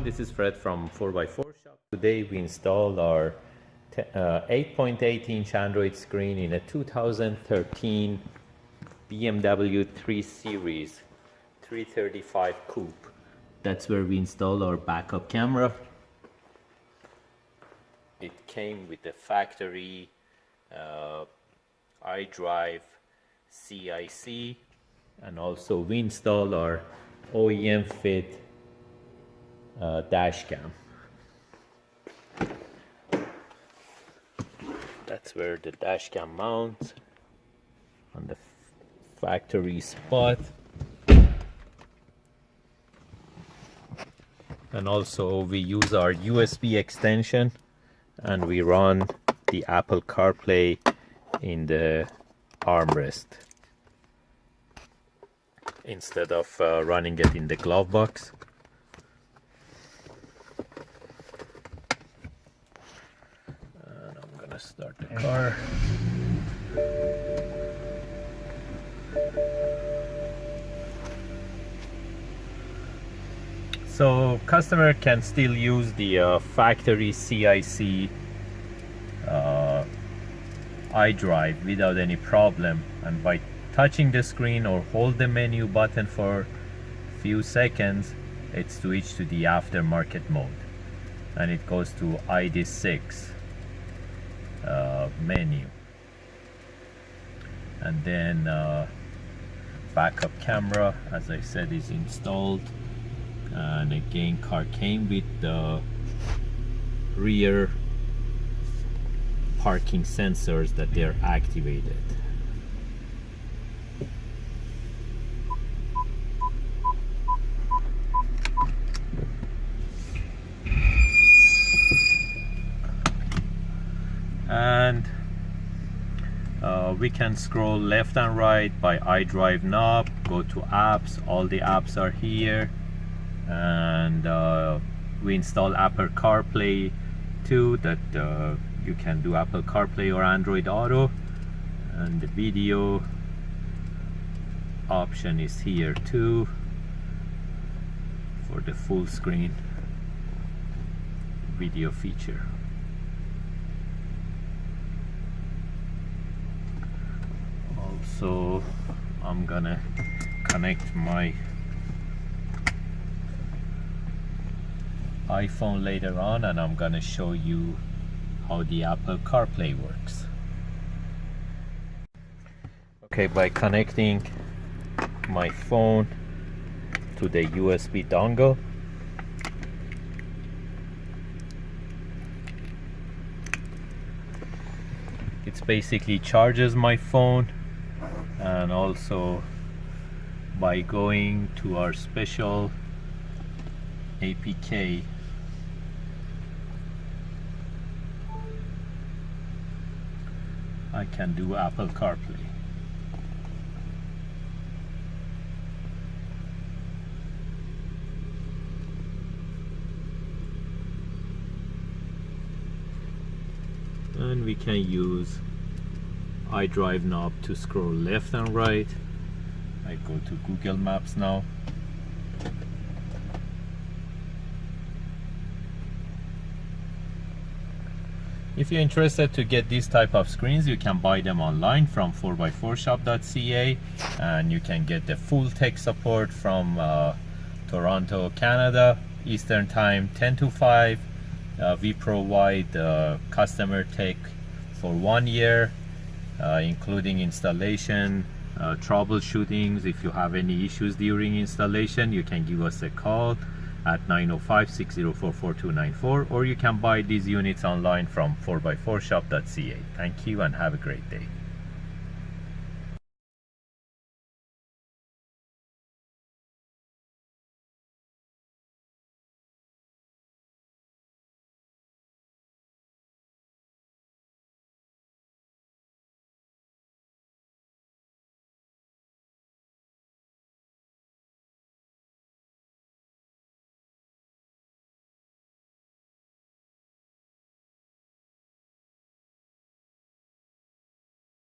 everyone, this is Fred from 4x4 Shop. Today we installed our 8.8-inch Android screen in a 2013 BMW 3 Series 335 Coupe. That's where we installed our backup camera. It came with the factory iDrive CIC, and also we installed our OEM fit dash cam. That's where the dash cam mounts, on the factory spot. And also we use our USB extension and we run the Apple CarPlay in the armrest instead of running it in the glove box. And I'm gonna start the car. So customer can still use the factory CIC iDrive without any problem, and by touching the screen or hold the menu button for a few seconds, it switches to the aftermarket mode and it goes to ID6 menu, and then backup camera, as I said, is installed. And again, car came with the rear parking sensors that they're activated. And we can scroll left and right by iDrive knob, go to apps. All the apps are here. And we install Apple CarPlay too, that you can do Apple CarPlay or Android Auto, and the video option is here too for the full screen video feature. Also, I'm gonna connect my iPhone later on, and I'm gonna show you how the Apple CarPlay works. Okay, by connecting my phone to the USB dongle, it basically charges my phone, and also by going to our special APK, I can do Apple CarPlay. And we can use iDrive knob to scroll left and right. I go to Google Maps now. If you're interested to get these type of screens, you can buy them online from 4x4shop.ca, and you can get the full tech support from Toronto, Canada, Eastern Time 10 to 5. We provide customer tech for 1 year, including installation, troubleshootings. If you have any issues during installation, you can give us a call at 905-604-4294, or you can buy these units online from 4x4shop.ca. Thank you and have a great day.